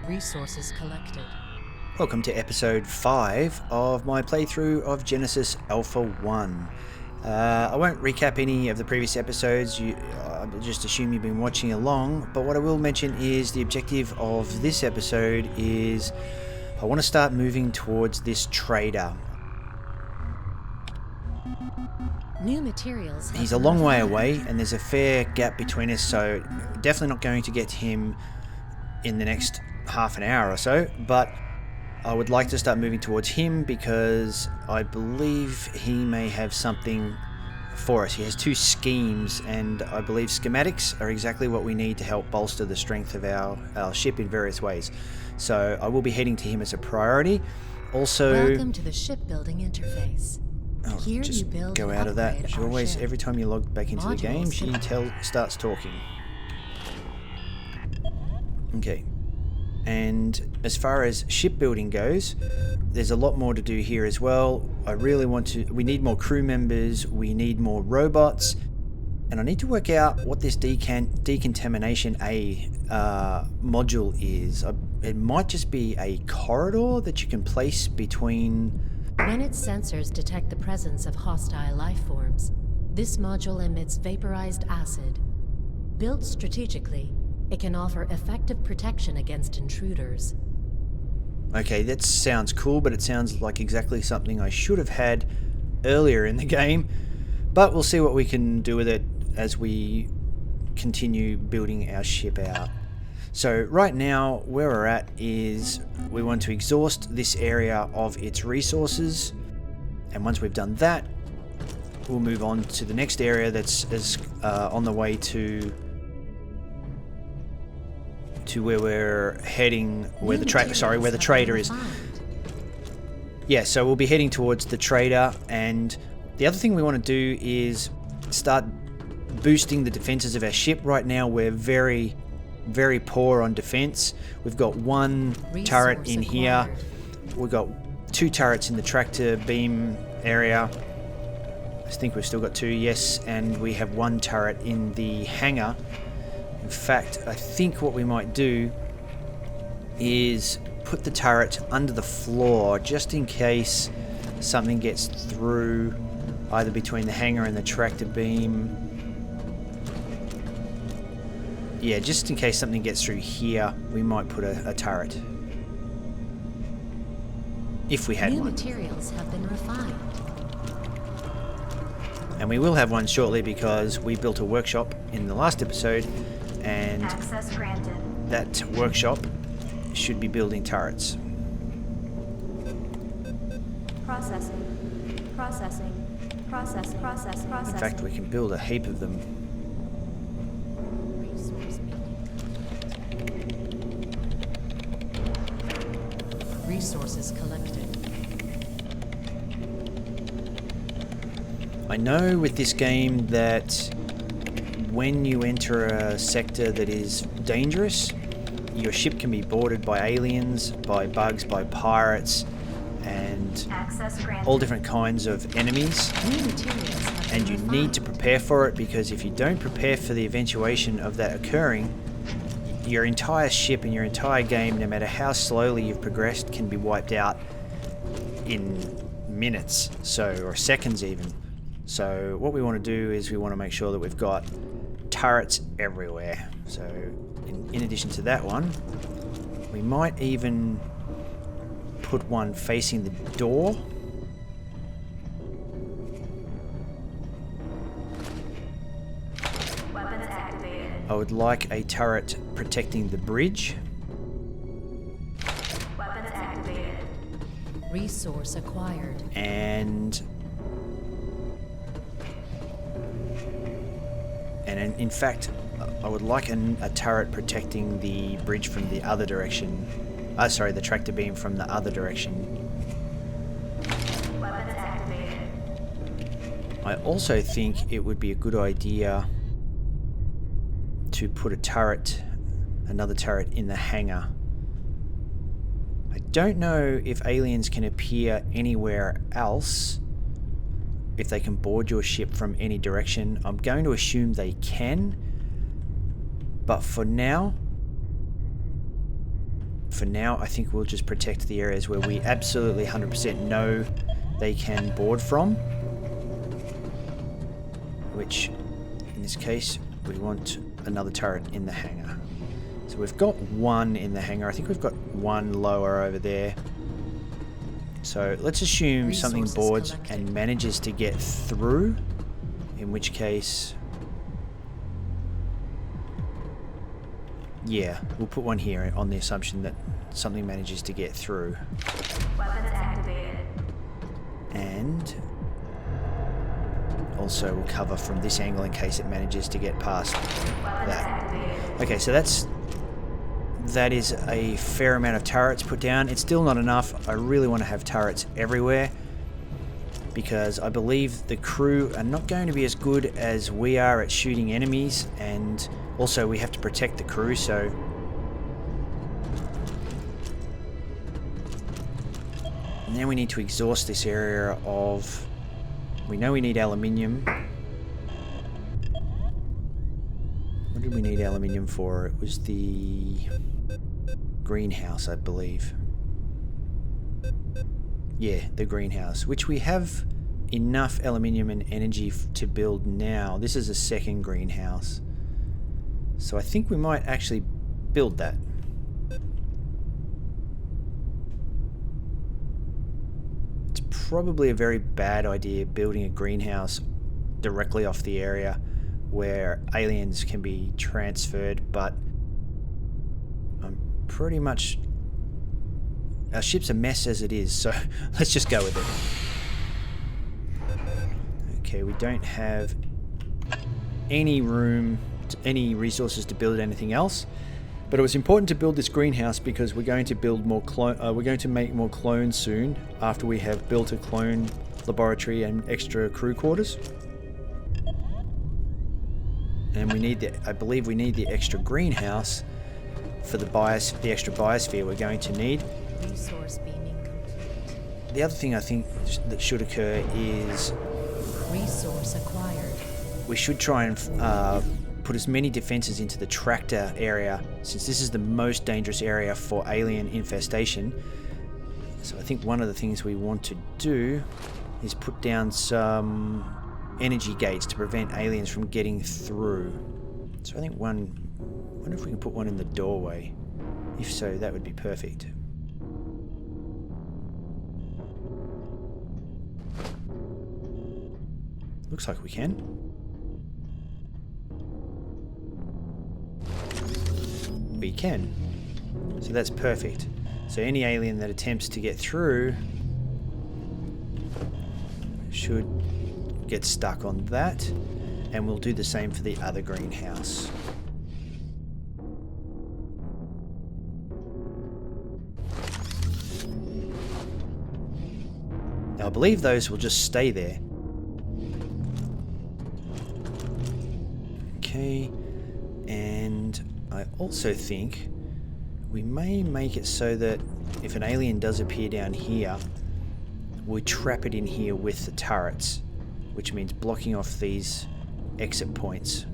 Resources collected. Welcome to episode 5 of my playthrough of Genesis Alpha 1. I won't recap any of the previous episodes, I'll just assume you've been watching along, but what I will mention is the objective of this episode is I want to start moving towards this trader. New materials. He's a long way away and there's a fair gap between us, so definitely not going to get to him in the next half an hour or so, but I would like to start moving towards him because I believe he may have something for us. He has 2 schemes, and I believe schematics are exactly what we need to help bolster the strength of our ship in various ways. So I will be heading to him as a priority. Also, welcome to the shipbuilding interface. Here just you build go and out of that. upgrade She our always, ship. every time you log back into the game, Modules she to- starts talking. Okay. And as far as shipbuilding goes, there's a lot more to do here as well. We need more crew members, we need more robots, and I need to work out what this decontamination A module is. It might just be a corridor that you can place between. When its sensors detect the presence of hostile life forms, this module emits vaporized acid. Built strategically, it can offer effective protection against intruders. Okay, that sounds cool, but it sounds like exactly something I should have had earlier in the game. But we'll see what we can do with it as we continue building our ship out. So right now, where we're at is we want to exhaust this area of its resources. And once we've done that, we'll move on to the next area that's on the way to where we're heading, where the trader is. Yeah, so we'll be heading towards the trader, and the other thing we want to do is start boosting the defenses of our ship. Right now we're very, very poor on defense. We've got 1 turret in here. We've got 2 turrets in the tractor beam area. I think we've still got 2, yes, and we have 1 turret in the hangar. In fact, I think what we might do is put the turret under the floor just in case something gets through, either between the hangar and the tractor beam. Yeah, just in case something gets through here, we might put a turret. If we had New one. materials have been refined. And we will have one shortly because we built a workshop in the last episode, and Access granted. that workshop should be building turrets. Processing. Process. In fact, we can build a heap of them. Resources collected. I know with this game that when you enter a sector that is dangerous, your ship can be boarded by aliens, by bugs, by pirates, and Access granted. all different kinds of enemies. New materials have And been you refined. need to prepare for it, because if you don't prepare for the eventuation of that occurring, your entire ship and your entire game, no matter how slowly you've progressed, can be wiped out in minutes, or seconds even. So what we want to do is we want to make sure that we've got turrets everywhere. So in addition to that one, we might even put one facing the door. Weapons activated. I would like a turret protecting the bridge. Weapons activated. Resource acquired. And in fact, I would like a turret protecting the bridge from the other direction. The tractor beam from the other direction. Weapons activated. I also think it would be a good idea to put another turret in the hangar. I don't know if aliens can appear anywhere else, if they can board your ship from any direction. I'm going to assume they can, but for now, for now, I think we'll just protect the areas where we absolutely 100% know they can board from. Which, in this case, we want another turret in the hangar. So we've got one in the hangar. I think we've got one lower over there. So let's assume something boards and manages to get through. In which case... yeah, we'll put one here on the assumption that something manages to get through. Weapons activated. And also we'll cover from this angle in case it manages to get past that. Okay, so that is a fair amount of turrets put down. It's still not enough. I really want to have turrets everywhere because I believe the crew are not going to be as good as we are at shooting enemies, and also we have to protect the crew, so... and then we need to exhaust this area of... we know we need aluminium. What did we need aluminium for? It was the greenhouse, I believe. Yeah, the greenhouse, which we have enough aluminium and energy to build now. This is a second greenhouse. So I think we might actually build that. It's probably a very bad idea building a greenhouse directly off the area where aliens can be transferred, but I'm pretty much... our ship's a mess as it is, so let's just go with it. Okay, we don't have any room, any resources to build anything else, but it was important to build this greenhouse because we're going to build more we're going to make more clones soon after we have built a clone laboratory and extra crew quarters. And we need I believe we need the extra greenhouse for the extra biosphere we're going to need. Resource beaming complete. The other thing I think that should occur is Resource acquired. we should try and put as many defenses into the tractor area, since this is the most dangerous area for alien infestation. So I think one of the things we want to do is put down some energy gates to prevent aliens from getting through. So I think I wonder if we can put one in the doorway. If so, that would be perfect. Looks like we can. We can. So that's perfect. So any alien that attempts to get through should get stuck on that, and we'll do the same for the other greenhouse. Now I believe those will just stay there. Okay, and I also think we may make it so that if an alien does appear down here, we trap it in here with the turrets, which means blocking off these exit points.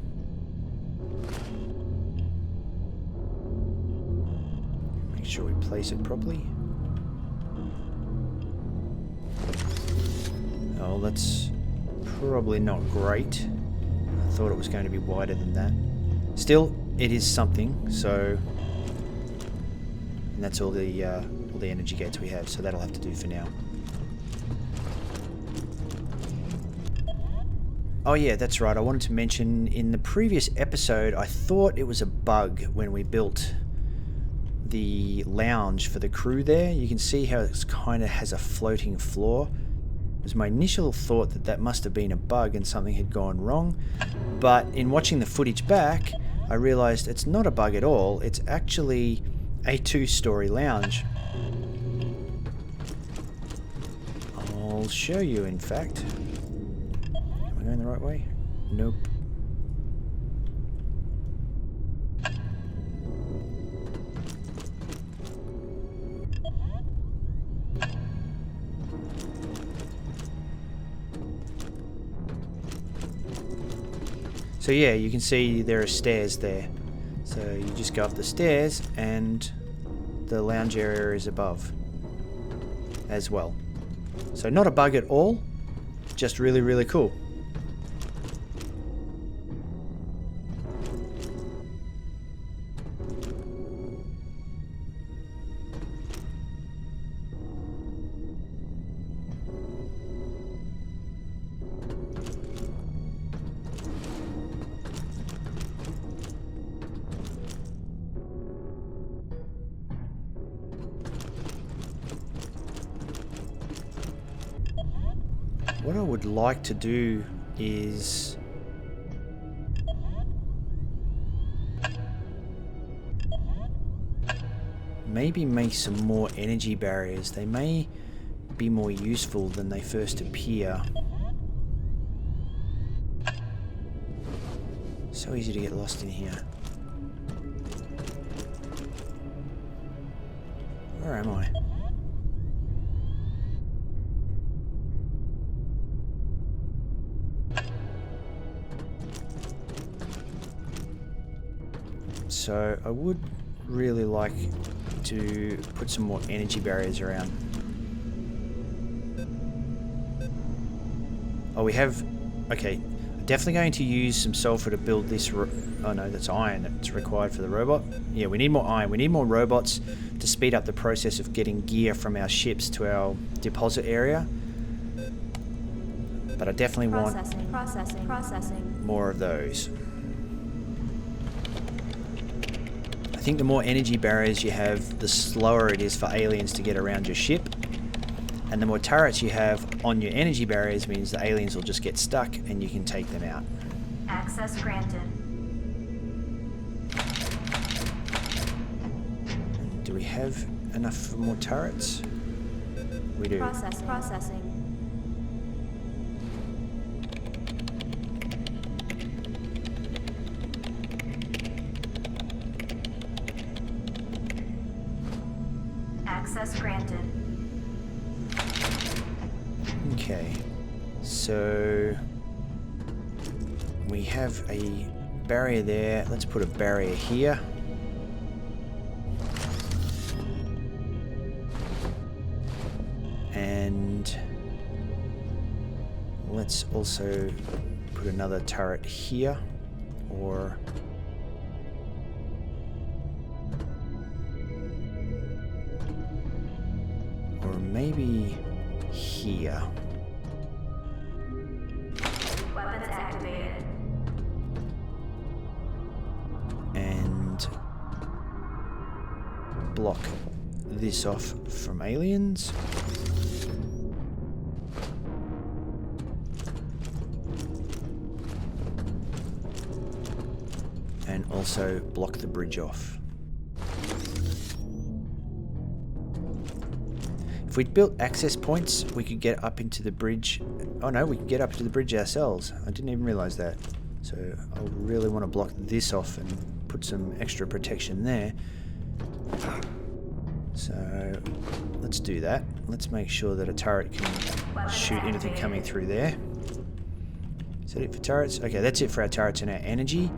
Make sure we place it properly. Oh, that's probably not great. I thought it was going to be wider than that. Still, it is something, so... and that's all the energy gates we have, so that'll have to do for now. Oh yeah, that's right, I wanted to mention in the previous episode I thought it was a bug when we built the lounge for the crew there. You can see how it kind of has a floating floor. It was my initial thought that that must have been a bug and something had gone wrong, but in watching the footage back I realized it's not a bug at all, it's actually a 2-story lounge. I'll show you, in fact. Am I going the right way? Nope. So yeah, you can see there are stairs there. So you just go up the stairs and the lounge area is above as well. So not a bug at all, just really, really cool. What I would like to do is maybe make some more energy barriers. They may be more useful than they first appear. So easy to get lost in here. Where am I? So I would really like to put some more energy barriers around. Oh, we have... Okay, definitely going to use some sulfur to build this... Oh no, that's iron that's required for the robot. Yeah, we need more iron. We need more robots to speed up the process of getting gear from our ships to our deposit area. But I definitely want Processing. more of those. I think the more energy barriers you have, the slower it is for aliens to get around your ship. And the more turrets you have on your energy barriers means the aliens will just get stuck and you can take them out. Access granted. Do we have enough for more turrets? We do. Processing. Access granted. Okay, so we have a barrier there. Let's put a barrier here. And let's also put another turret here, or maybe here. Weapons activated. And block this off from aliens. And also block the bridge off. If we'd built access points, we could get up into the bridge. Oh no, we could get up to the bridge ourselves. I didn't even realize that. So I really want to block this off and put some extra protection there. So let's do that. Let's make sure that a turret can shoot anything coming through there. Is that it for turrets? Okay, that's it for our turrets and our energy.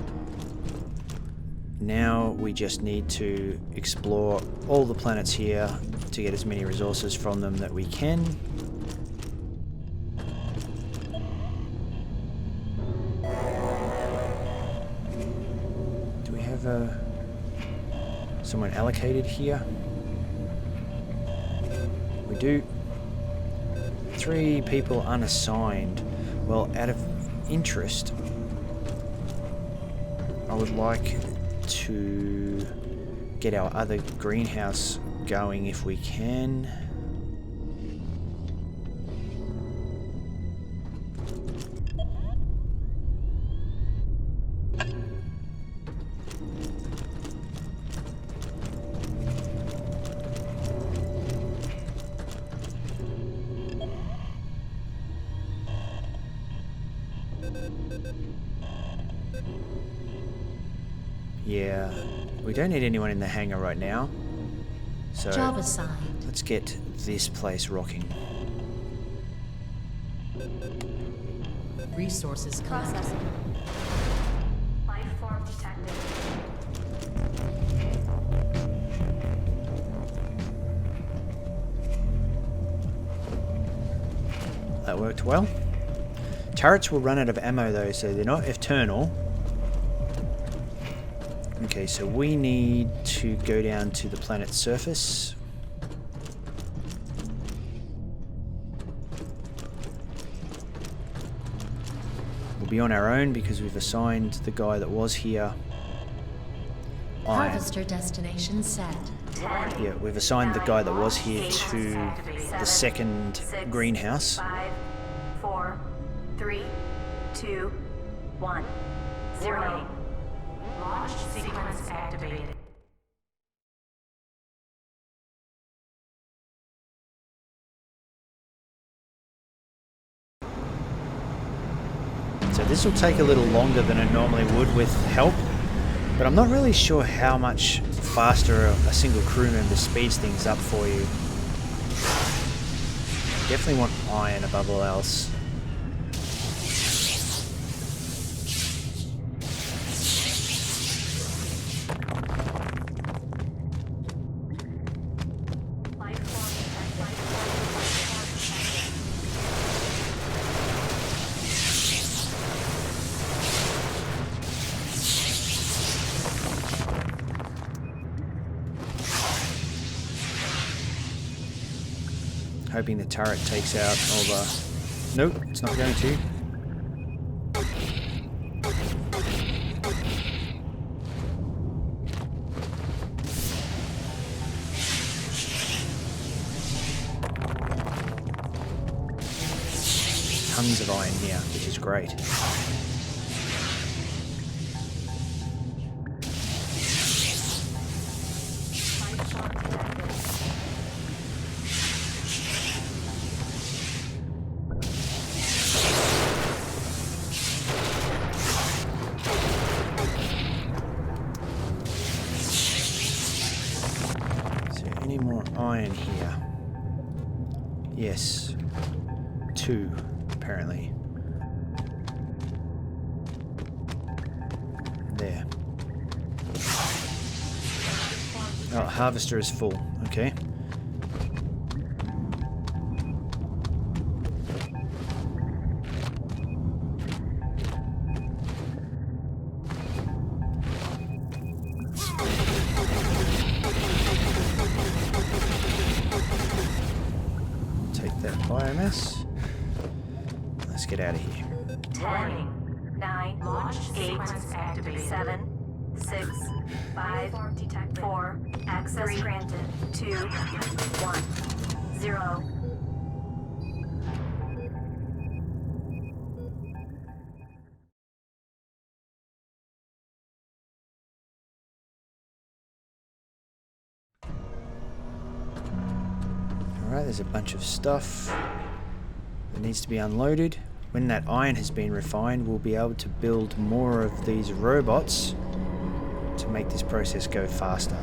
Now we just need to explore all the planets here to get as many resources from them that we can. Do we have someone allocated here? We do. 3 people unassigned. Well, out of interest, I would like to get our other greenhouse going if we can. Yeah, we don't need anyone in the hangar right now. So Job assigned. let's get this place rocking. Resources collected. Processing. Life form detected. that worked well. Turrets will run out of ammo though, so they're not eternal. Okay, so we need to go down to the planet's surface. We'll be on our own because we've assigned the guy that was here iron. Harvester destination set. Yeah, we've assigned the guy that was here to the second greenhouse. 5, 4, 3, 2, 1, 0. Launch sequence activated. So this will take a little longer than it normally would with help, but I'm not really sure how much faster a single crew member speeds things up for you. Definitely want iron above all else. Hoping the turret takes out all the... Nope, it's not going to. Tons of iron here, which is great. Any more iron here? Yes. 2, apparently. There. Oh, harvester is full. Okay. Biomass. Let's get out of here. 10, 9, Launch 8, sequence activated. 7, 6, 5, 4, access granted, 2, 1, 0. Alright, there's a bunch of stuff that needs to be unloaded. When that iron has been refined, we'll be able to build more of these robots to make this process go faster.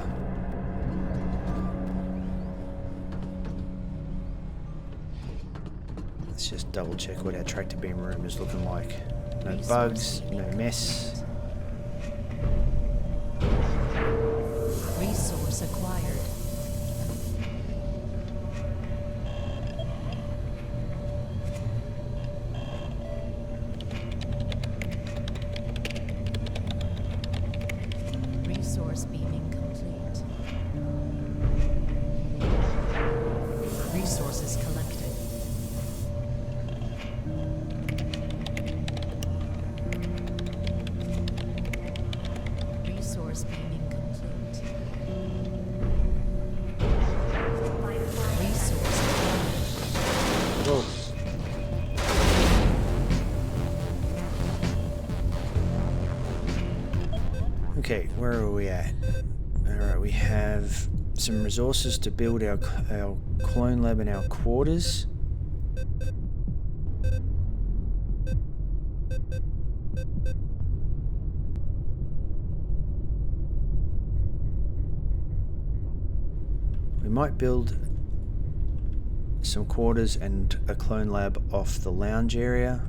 Let's just double check what our tractor beam room is looking like. No bugs, no mess. Resource acquired. Resource beaming complete. Resources collected. Resource beaming complete. Resource acquired. Whoa. Okay, where are we at? Alright, we have some resources to build our clone lab and our quarters. We might build some quarters and a clone lab off the lounge area.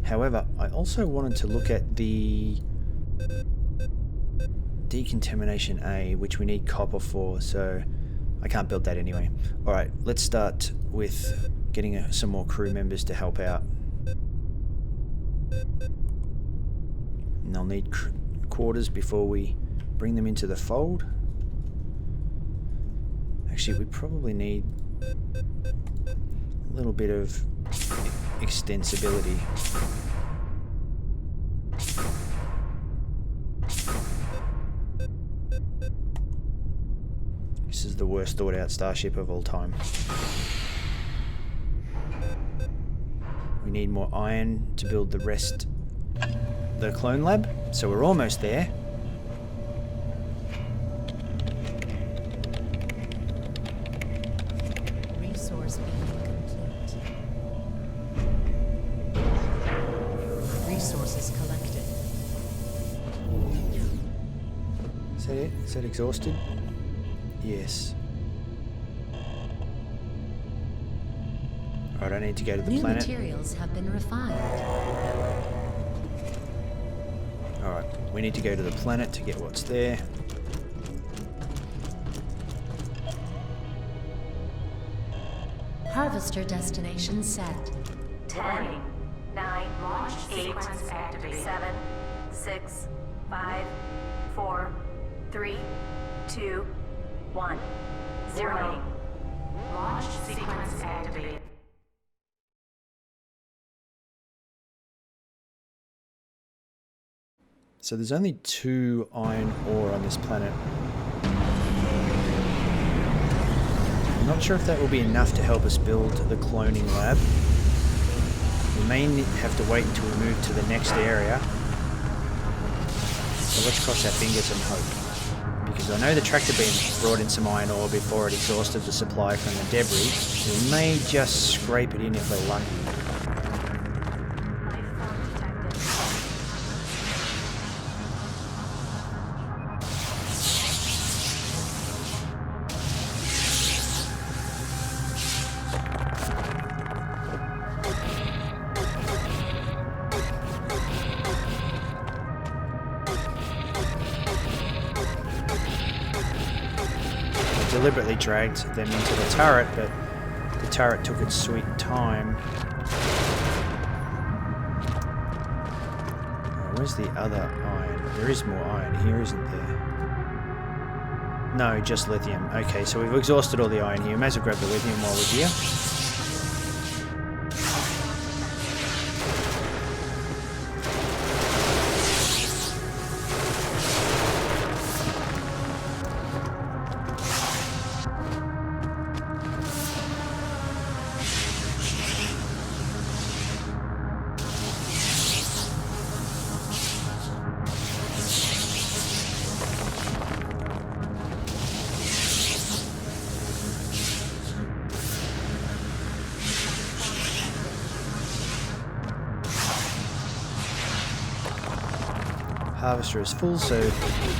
However, I also wanted to look at the decontamination A, which we need copper for, so I can't build that anyway. Alright, let's start with getting some more crew members to help out. And they'll need quarters before we bring them into the fold. Actually, we probably need a little bit of extensibility. This is the worst thought out starship of all time. We need more iron to build the rest, the clone lab, so we're almost there. Resource being complete. Resources collected. Is that it? Is that exhausted? Yes. Alright, I need to go to the New planet. materials have been refined. Alright, we need to go to the planet to get what's there. Harvester destination set. 10, 9, Launch 8, sequence activated. 7, 6, 5, 4, 3, 2, 1, 0. Warning. Launch sequence activated. So there's only 2 iron ore on this planet. I'm not sure if that will be enough to help us build the cloning lab. We may have to wait until we move to the next area. So let's cross our fingers and hope. Because I know the tractor beam brought in some iron ore before it exhausted the supply from the debris. So we may just scrape it in if we're lucky. Life form detected. Deliberately dragged them into the turret, but the turret took its sweet time. Where's the other iron? There is more iron here, isn't there? No, just lithium. Okay, so we've exhausted all the iron here. May as well grab the lithium while we're here. Harvester is full, so we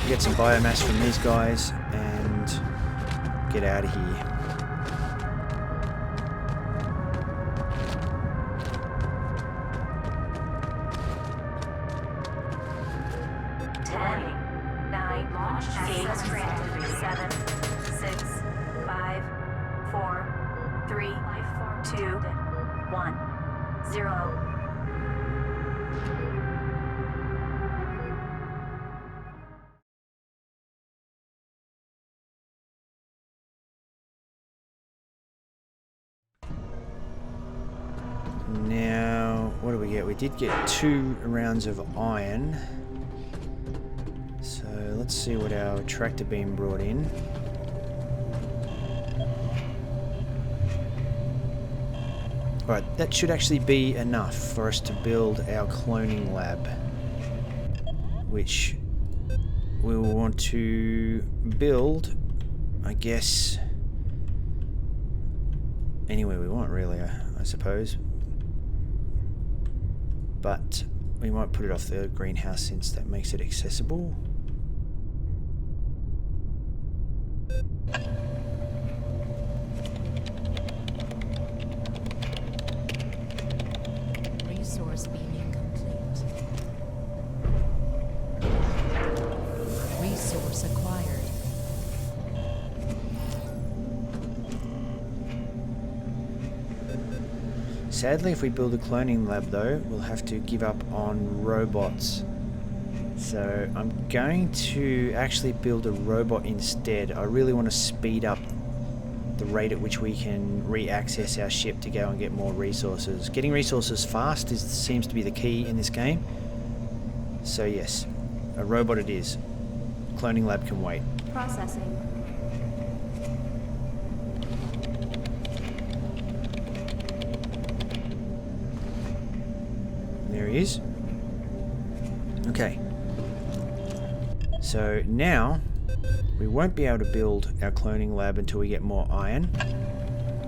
get some biomass from these guys and get out of here. Launch sequence activated. 7, 6, 5, 4, 3, 2, 1, 0. Now, what do we get? We did get 2 rounds of iron. So let's see what our tractor beam brought in. Alright, that should actually be enough for us to build our cloning lab, which we will want to build, I guess, anywhere we want, really, I suppose. But we might put it off the greenhouse since that makes it accessible. Resource being complete. Resource acquired. Sadly, if we build a cloning lab though, we'll have to give up on robots. So I'm going to actually build a robot instead. I really want to speed up the rate at which we can re-access our ship to go and get more resources. Getting resources fast seems to be the key in this game. So yes, a robot it is. Cloning lab can wait. Processing. There he is. Okay. So now we won't be able to build our cloning lab until we get more iron.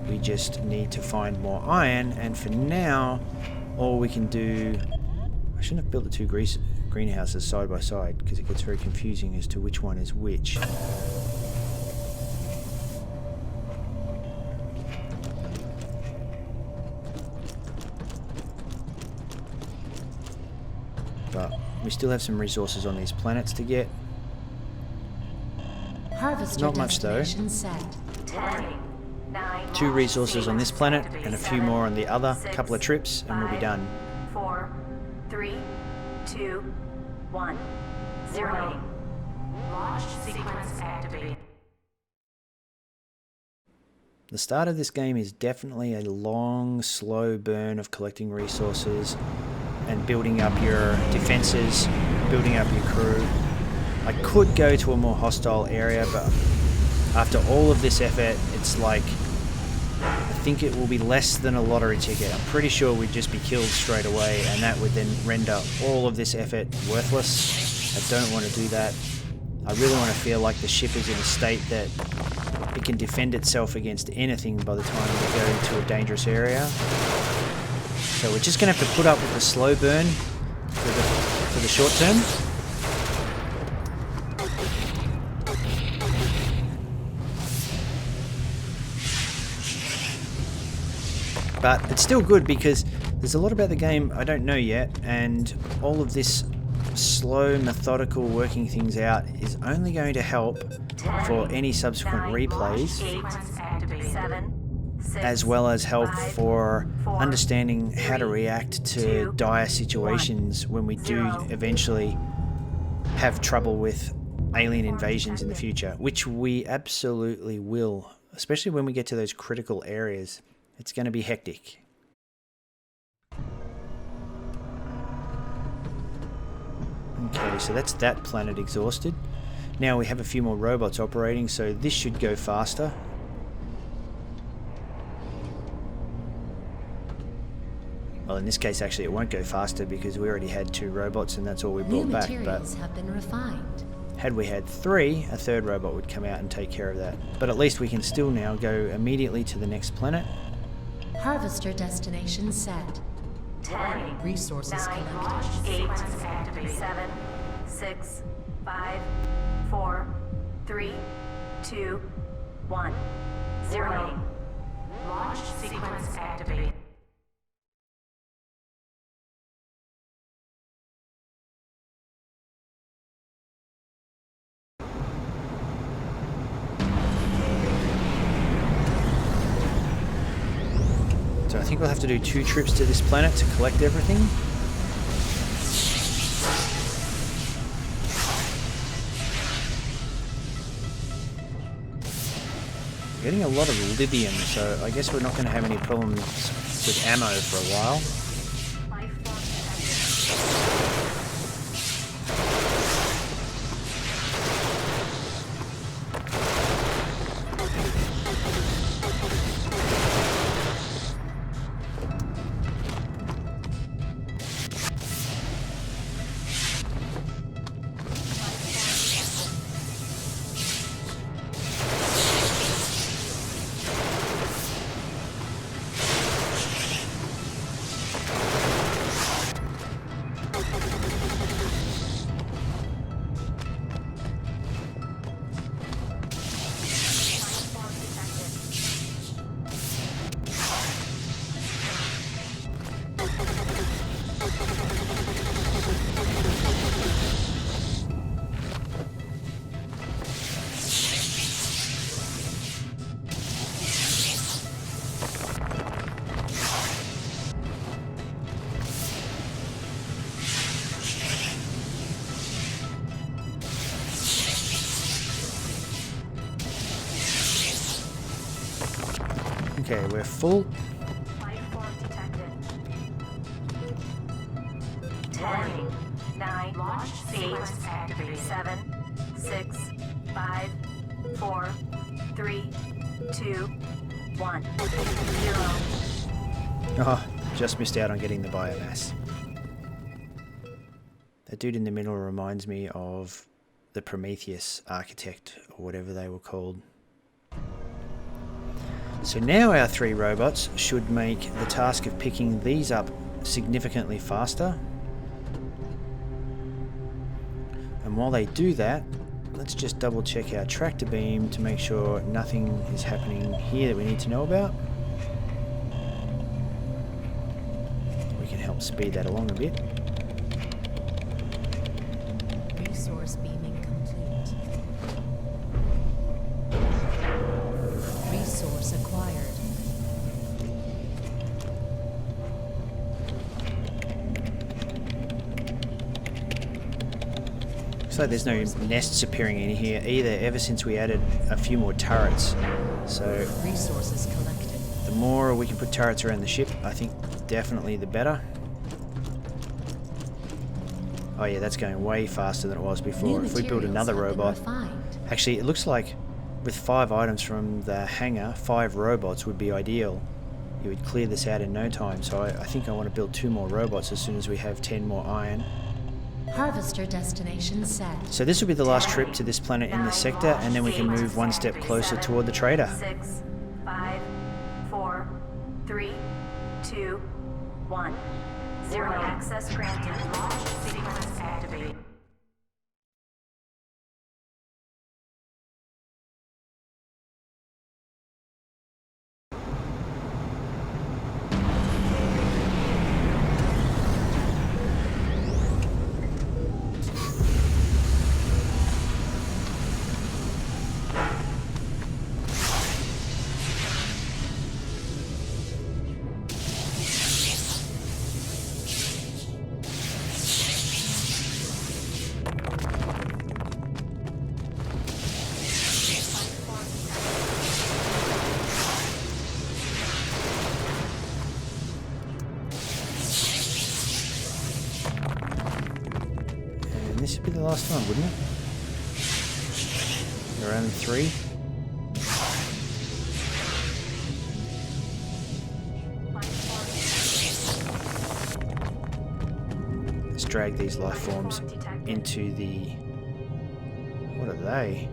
We just need to find more iron, and for now all we can do... I shouldn't have built the two greenhouses side by side because it gets very confusing as to which one is which. But we still have some resources on these planets to get. Harvester Not much though. destination set. 10, 9, 2 resources on this planet and a few more on the other. Couple of trips and we'll be done. 4, 3, 2, 1, 0. Launch sequence activated. The start of this game is definitely a long, slow burn of collecting resources and building up your defenses, building up your crew. I could go to a more hostile area, but after all of this effort, it's like, I think it will be less than a lottery ticket. I'm pretty sure we'd just be killed straight away, and that would then render all of this effort worthless. I don't want to do that. I really want to feel like the ship is in a state that it can defend itself against anything by the time we go into a dangerous area. So we're just going to have to put up with the slow burn for the short term. But it's still good because there's a lot about the game I don't know yet, and all of this slow, methodical working things out is only going to help for any subsequent replays, 8, 7, 6, as well as help 5, for 4, understanding how to react to 2, dire situations when we do 0. eventually have trouble with alien invasions in the future, which we absolutely will, especially when we get to those critical areas. It's going to be hectic. Okay, so that's that planet exhausted. Now we have a few more robots operating, so this should go faster. Well, in this case, actually, it won't go faster because we already had 2 robots and that's all we New brought back. materials But have been refined. had we had 3, a 3rd robot would come out and take care of that. But at least we can still now go immediately to the next planet. Harvester destination set. 10, Resources 9, collected. 8, 7, 6, 5, 4, 3, 2, 1, 0. Launch sequence activated. So I think we'll have to do 2 trips to this planet to collect everything. We're getting a lot of lithium, so I guess we're not going to have any problems with ammo for a while. Okay, we're full. Life form detected. 10, 9, Launch 8, sequence activated. 7, 6, 5, 4, 3, 2, 1, 0. Oh, just missed out on getting the biomass. That dude in the middle reminds me of the Prometheus architect, or whatever they were called. So now our 3 robots should make the task of picking these up significantly faster. And while they do that, let's just double check our tractor beam to make sure nothing is happening here that we need to know about. We can help speed that along a bit. Resource beaming complete. Resource acquired. Looks like there's no nests appearing in here either, ever since we added a few more turrets. So Resources collected. the more we can put turrets around the ship, I think definitely the better. Oh yeah, that's going way faster than it was before. New If we build materials another have been robot... refined. Actually, it looks like with 5 items from the hangar, 5 robots would be ideal. You would clear this out in no time, so I think I want to build 2 more robots as soon as we have 10 more iron. Harvester destination set. So this will be the last trip to this planet in this sector, and then we can move one step closer toward the trader. 6, 5, 4, 3, 2, 1, 0. Access granted. Launch sequence activated. And this would be the last one, wouldn't it? Around 3. Let's drag these life forms into the... What are they?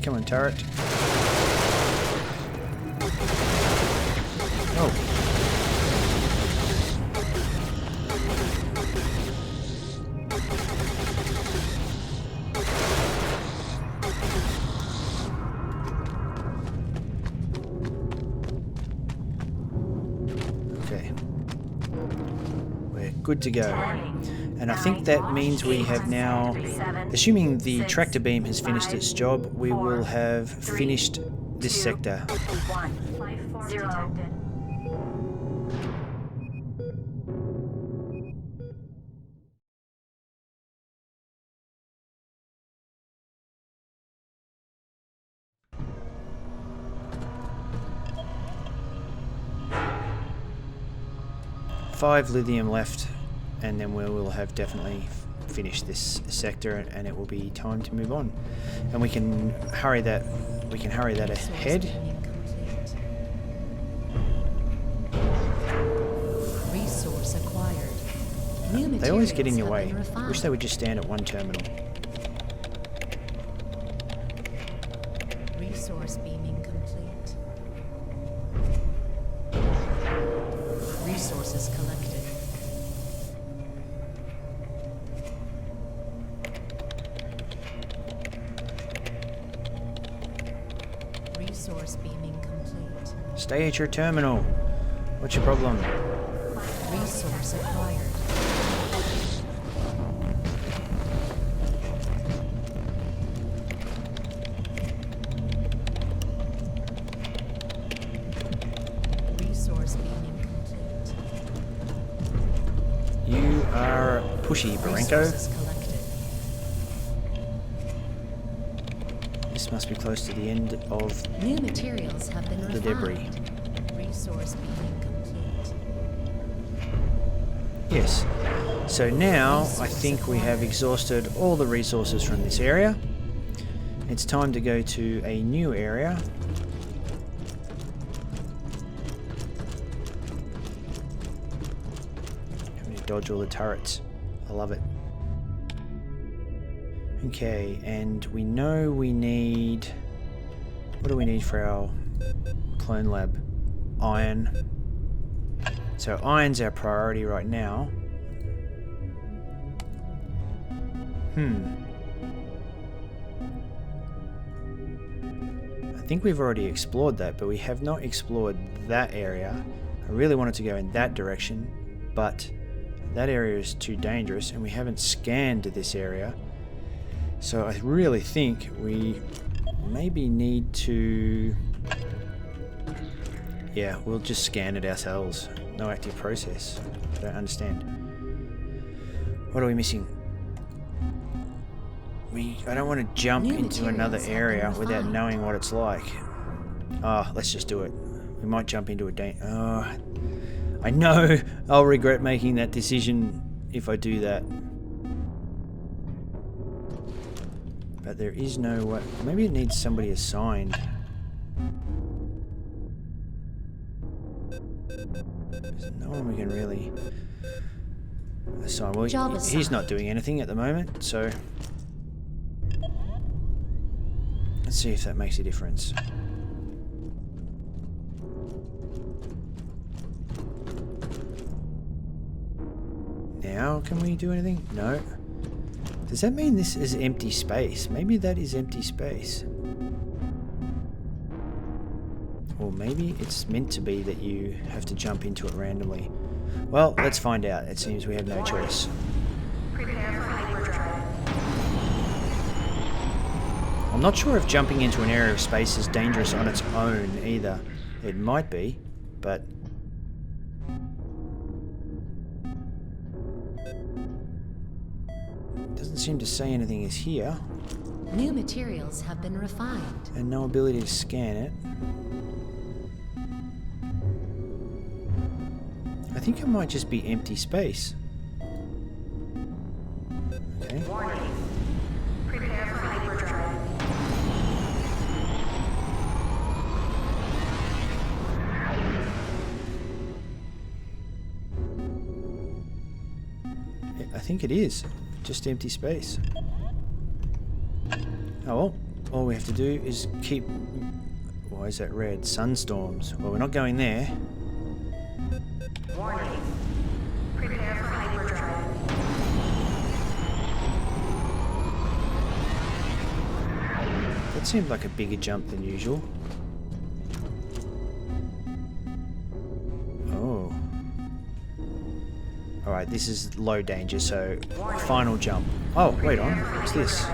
Come on, turret. Oh. Okay. We're good to go. And I think that means we have now, assuming the tractor beam has finished its job, we will have finished this sector. 1, life form detected. Five lithium left, and then we will have definitely finished this sector, and it will be time to move on. And we can hurry that. We can hurry that ahead. Resource acquired. New They always get in materials your have way. been refined. Wish they would just stand at one terminal. Resource beaming complete. Resources collected. Resource beaming complete. Stay at your terminal. What's your problem? Resource acquired. Resource beaming complete. You are pushy, Barenko. Resources collected. this must be close to the end of New materials have been the debris. Resource being complete. Yes. So now I think we have exhausted all the resources from this area. It's time to go to a new area. Having to dodge all the turrets. I love it. Okay, and we know we need... What do we need for our clone lab? Iron. So iron's our priority right now. I think we've already explored that, but we have not explored that area. I really wanted to go in that direction, but that area is too dangerous and we haven't scanned this area. So I really think we maybe need to... Yeah, we'll just scan it ourselves. No active process. I don't understand. What are we missing? I don't want to jump into another area without knowing what it's like. Oh, let's just do it. We might jump into a I know I'll regret making that decision if I do that. But there is no way. Maybe it needs somebody assigned. There's no one we can really assign. Well, he's not doing anything at the moment, so let's see if that makes a difference. Now, can we do anything? No. Does that mean this is empty space? Maybe that is empty space. Or maybe it's meant to be that you have to jump into it randomly. Well, let's find out. It seems we have no choice. I'm not sure if jumping into an area of space is dangerous on its own either. It might be, but... it doesn't seem to say anything is here. New materials have been refined. And no ability to scan it. I think it might just be empty space. Okay. Prepare for hyperdrive. I think it is. Just empty space. Oh well, all we have to do is keep... Why is that red? Sunstorms. Well, we're not going there. Warning. Prepare for hyperdrive. That seemed like a bigger jump than usual. Oh. Alright, this is low danger, so final jump. Oh, wait on. What's this?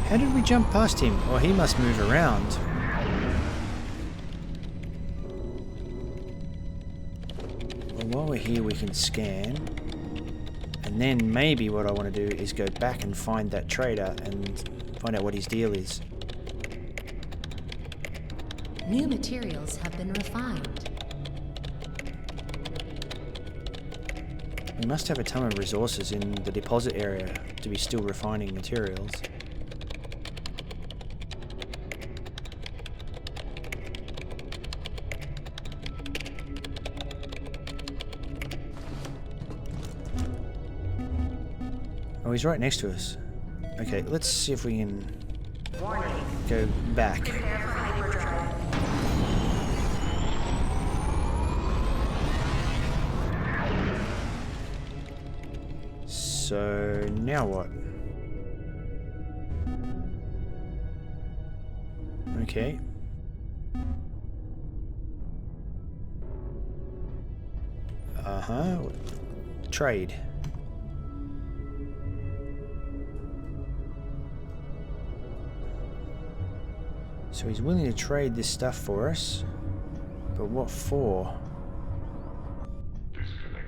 How did we jump past him? Oh, he must move around. Well, while we're here, we can scan. And then maybe what I want to do is go back and find that trader and find out what his deal is. New materials have been refined. We must have a ton of resources in the deposit area to be still refining materials. Oh, he's right next to us. Okay, let's see if we can go back. Prepare for hyperdrive. So now what? Okay. Trade. So he's willing to trade this stuff for us, but what for?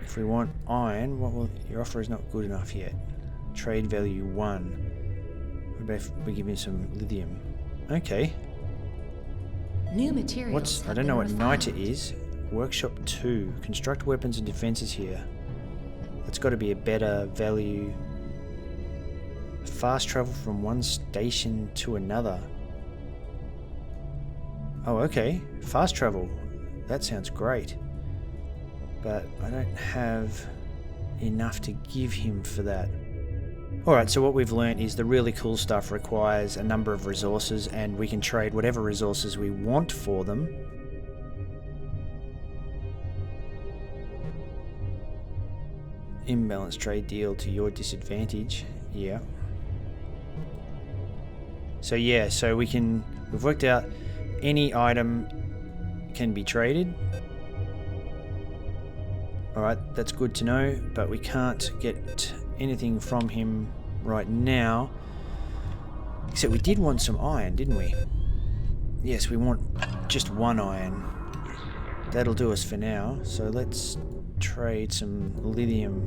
If we want iron, what will... Your offer is not good enough yet. Trade value 1. What about if we give him some lithium? Okay. New materials. I don't know what niter is. Workshop 2. Construct weapons and defenses here. That's got to be a better value. Fast travel from one station to another. Oh, okay. Fast travel. That sounds great. But I don't have enough to give him for that. Alright, so what we've learnt is the really cool stuff requires a number of resources, and we can trade whatever resources we want for them. Imbalanced trade deal to your disadvantage. Yeah. So yeah, so we've worked out any item can be traded. Alright, that's good to know, but we can't get anything from him right now. Except we did want some iron, didn't we? Yes, we want just one iron. That'll do us for now, so let's trade some lithium.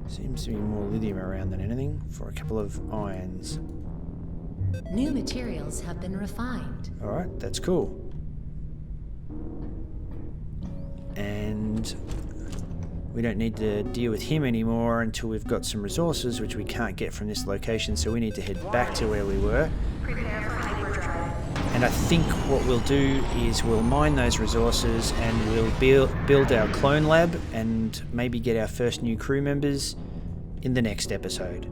Seems to be more lithium around than anything for a couple of irons. New materials have been refined. Alright, that's cool. And we don't need to deal with him anymore until we've got some resources, which we can't get from this location, so we need to head back to where we were. Prepare for hyperdrive. And I think what we'll do is we'll mine those resources and we'll build our clone lab and maybe get our first new crew members in the next episode.